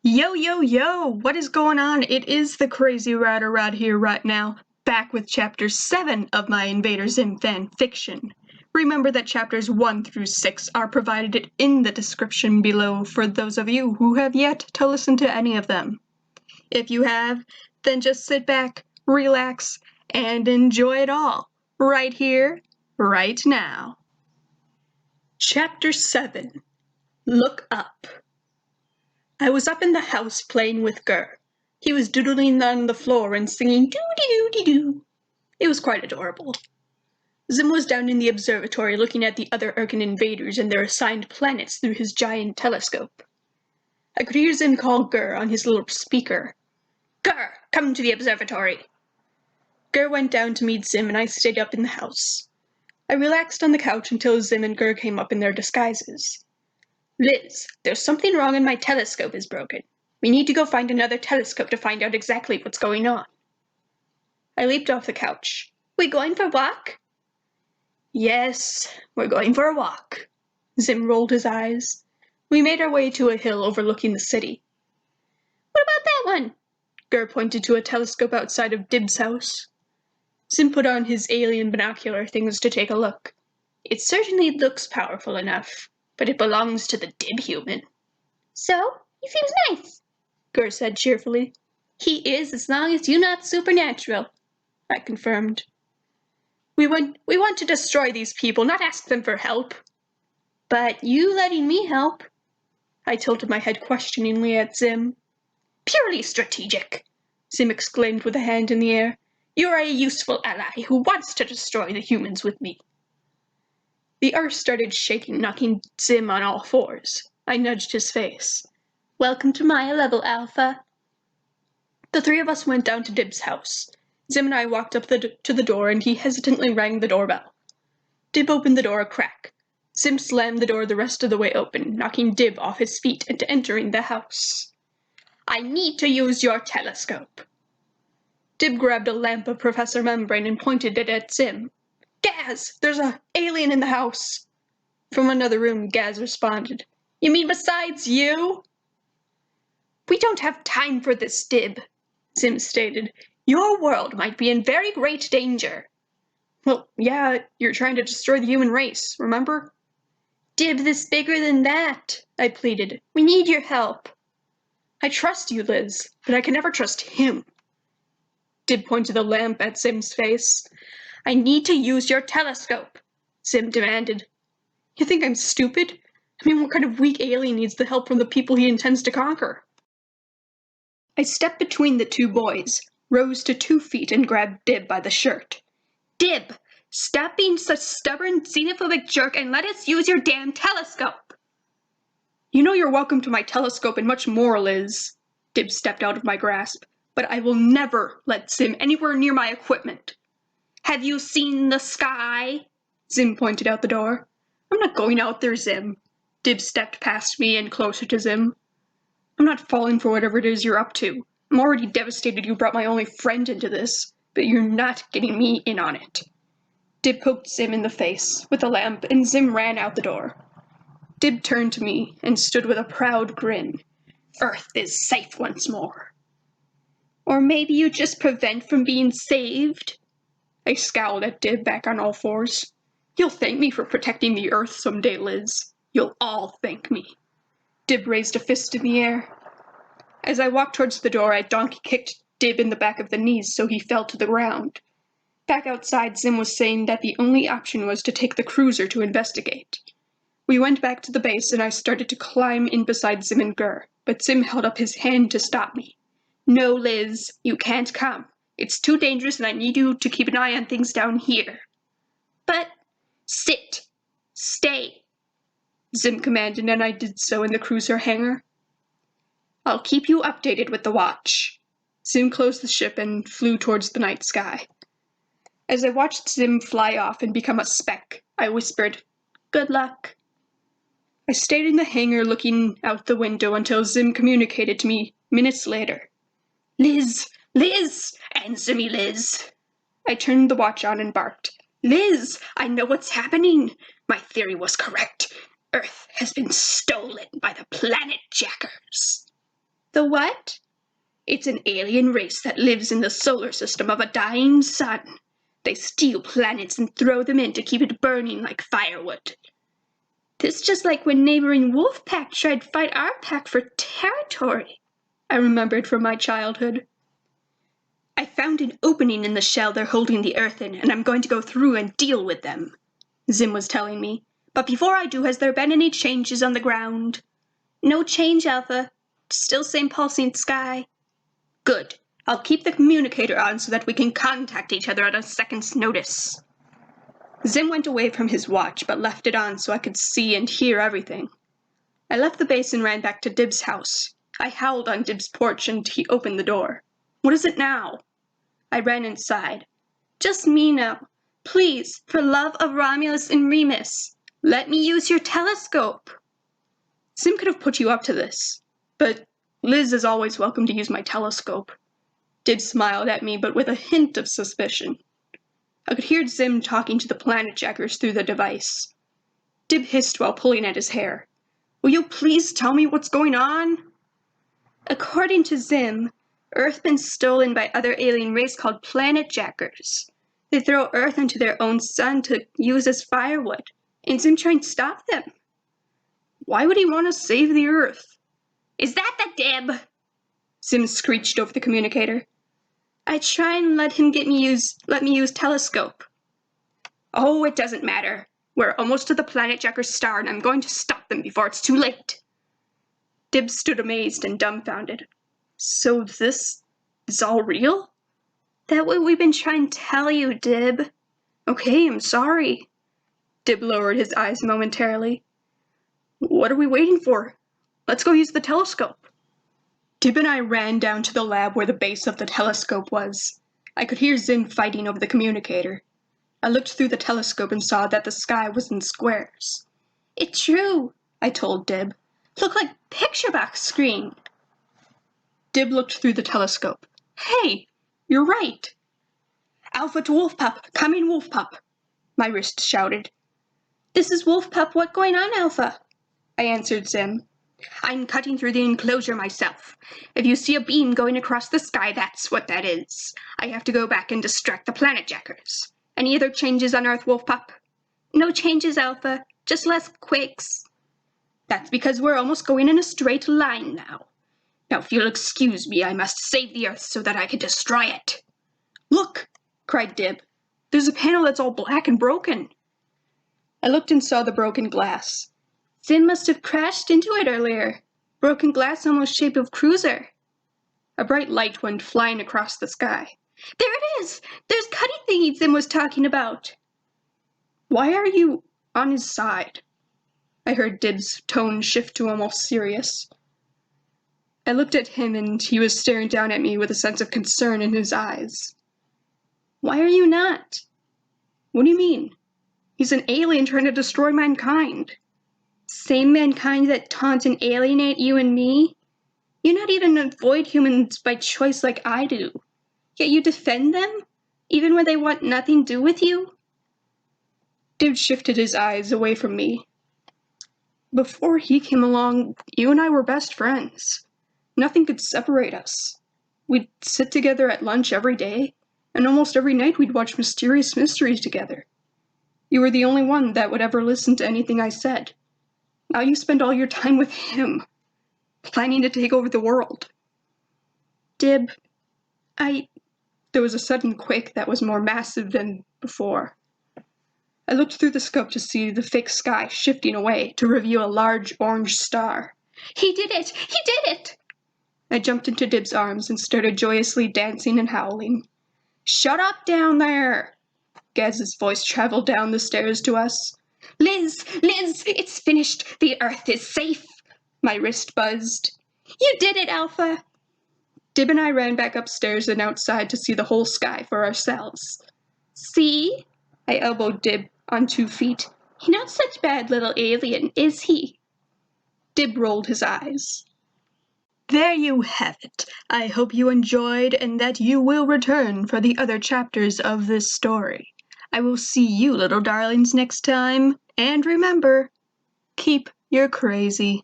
Yo, yo, yo! What is going on? It is the Crazy Rider right here, right now, back with Chapter 7 of my Invader Zim fan fiction. Remember that Chapters 1 through 6 are provided in the description below for those of you who have yet to listen to any of them. If you have, then just sit back, relax, and enjoy it all, right here, right now. Chapter 7. Look Up. I was up in the house playing with Gur. He was doodling on the floor and singing doo-dee-doo-dee-doo. It was quite adorable. Zim was down in the observatory looking at the other Urkin invaders and their assigned planets through his giant telescope. I could hear Zim call Gur on his little speaker. "Gur, come to the observatory." Gur went down to meet Zim and I stayed up in the house. I relaxed on the couch until Zim and Gur came up in their disguises. "Liz, there's something wrong and my telescope is broken. We need to go find another telescope to find out exactly what's going on." I leaped off the couch. "We going for a walk?" "Yes, we're going for a walk." Zim rolled his eyes. We made our way to a hill overlooking the city. "What about that one?" Gur pointed to a telescope outside of Dib's house. Zim put on his alien binocular things to take a look. "It certainly looks powerful enough, but it belongs to the Dib human." "So, he seems nice," Gur said cheerfully. "He is, as long as you're not supernatural," I confirmed. We want to destroy these people, not ask them for help." "But you letting me help?" I tilted my head questioningly at Zim. "Purely strategic," Zim exclaimed with a hand in the air. "You're a useful ally who wants to destroy the humans with me." The earth started shaking, knocking Zim on all fours. I nudged his face. "Welcome to my level, Alpha." The three of us went down to Dib's house. Zim and I walked up to the door and he hesitantly rang the doorbell. Dib opened the door a crack. Zim slammed the door the rest of the way open, knocking Dib off his feet and entering the house. "I need to use your telescope." Dib grabbed a lamp of Professor Membrane and pointed it at Zim. "Gaz, there's an alien in the house." From another room, Gaz responded. "You mean besides you?" "We don't have time for this, Dib," Zim stated. "Your world might be in very great danger." "Well, yeah, you're trying to destroy the human race, remember?" "Dib, this is bigger than that," I pleaded. "We need your help." "I trust you, Liz, but I can never trust him." Dib pointed the lamp at Zim's face. "I need to use your telescope," Zim demanded. "You think I'm stupid? I mean, what kind of weak alien needs the help from the people he intends to conquer?" I stepped between the two boys, rose to 2 feet and grabbed Dib by the shirt. "Dib, stop being such stubborn, xenophobic jerk and let us use your damn telescope." "You know you're welcome to my telescope and much more, Liz." Dib stepped out of my grasp. "But I will never let Zim anywhere near my equipment." "Have you seen the sky?" Zim pointed out the door. "I'm not going out there, Zim." Dib stepped past me and closer to Zim. "I'm not falling for whatever it is you're up to. I'm already devastated you brought my only friend into this, but you're not getting me in on it." Dib poked Zim in the face with a lamp and Zim ran out the door. Dib turned to me and stood with a proud grin. "Earth is safe once more." "Or maybe you just prevent from being saved?" I scowled at Dib back on all fours. "You'll thank me for protecting the Earth someday, Liz. You'll all thank me." Dib raised a fist in the air. As I walked towards the door, I donkey-kicked Dib in the back of the knees so he fell to the ground. Back outside, Zim was saying that the only option was to take the cruiser to investigate. We went back to the base and I started to climb in beside Zim and Gur, but Zim held up his hand to stop me. "No, Liz, you can't come. It's too dangerous and I need you to keep an eye on things down here." "But—" "Sit! Stay!" Zim commanded and I did so in the cruiser hangar. "I'll keep you updated with the watch." Zim closed the ship and flew towards the night sky. As I watched Zim fly off and become a speck, I whispered, "Good luck." I stayed in the hangar looking out the window until Zim communicated to me minutes later. "Liz! Liz! Answer me, Liz!" I turned the watch on and barked. "Liz! I know what's happening! My theory was correct. Earth has been stolen by the planet jackers." The what? It's an alien race that lives in the solar system of a dying sun. They steal planets and throw them in to keep it burning like firewood. This just like when neighboring wolf pack tried to fight our pack for territory, I remembered from my childhood. I found an opening in the shell they're holding the Earth in, and I'm going to go through and deal with them, Zim was telling me. But before I do, has there been any changes on the ground? No change, Alpha. Still same pulsing sky. Good. I'll keep the communicator on so that we can contact each other at a second's notice. Zim went away from his watch, but left it on so I could see and hear everything. I left the base and ran back to Dib's house. I howled on Dib's porch and he opened the door. What is it now? I ran inside. Just me now. Please, for love of Romulus and Remus, let me use your telescope. Zim could have put you up to this, but Liz is always welcome to use my telescope. Dib smiled at me, but with a hint of suspicion. I could hear Zim talking to the planet jackers through the device. Dib hissed while pulling at his hair. Will you please tell me what's going on? According to Zim, Earth's been stolen by other alien race called planet jackers. They throw Earth into their own sun to use as firewood, and Zim trying to stop them. Why would he want to save the Earth? Is that the Dib? Zim screeched over the communicator. I try and let me use telescope. Oh, it doesn't matter. We're almost to the planet jacker's star, and I'm going to stop them before it's too late. Dib stood amazed and dumbfounded. So this is all real? That's what we've been trying to tell you, Dib. Okay, I'm sorry. Dib lowered his eyes momentarily. What are we waiting for? Let's go use the telescope. Dib and I ran down to the lab where the base of the telescope was. I could hear Zim fighting over the communicator. I looked through the telescope and saw that the sky was in squares. It's true, I told Dib. Look like picture box screen. Dib looked through the telescope. Hey, you're right. Alpha to Wolf Pup, come in Wolf Pup, my wrist shouted. This is Wolf Pup, what going on, Alpha? I answered Zim. I'm cutting through the enclosure myself. If you see a beam going across the sky, that's what that is. I have to go back and distract the planet jackers. Any other changes on Earth, Wolf Pup? No changes, Alpha. Just less quakes. That's because we're almost going in a straight line now. Now, if you'll excuse me, I must save the Earth so that I can destroy it. Look, cried Dib. There's a panel that's all black and broken. I looked and saw the broken glass. Zim must have crashed into it earlier. Broken glass almost shape of cruiser. A bright light went flying across the sky. There it is! There's Cuddy thingy Zim was talking about. Why are you on his side? I heard Dib's tone shift to almost serious. I looked at him and he was staring down at me with a sense of concern in his eyes. Why are you not? What do you mean? He's an alien trying to destroy mankind. Same mankind that taunt and alienate you and me? You're not even avoid humans by choice like I do. Yet you defend them? Even when they want nothing to do with you? Dib shifted his eyes away from me. Before he came along, you and I were best friends. Nothing could separate us. We'd sit together at lunch every day, and almost every night we'd watch Mysterious Mysteries together. You were the only one that would ever listen to anything I said. Now you spend all your time with him, planning to take over the world. Dib, There was a sudden quake that was more massive than before. I looked through the scope to see the fake sky shifting away to reveal a large orange star. He did it! He did it! I jumped into Dib's arms and started joyously dancing and howling. Shut up down there! Gaz's voice traveled down the stairs to us. Liz! Liz! It's finished! The Earth is safe! My wrist buzzed. You did it, Alpha! Dib and I ran back upstairs and outside to see the whole sky for ourselves. See? I elbowed Dib on 2 feet. He's not such a bad little alien, is he? Dib rolled his eyes. There you have it. I hope you enjoyed and that you will return for the other chapters of this story. I will see you little darlings next time, and remember, keep your crazy.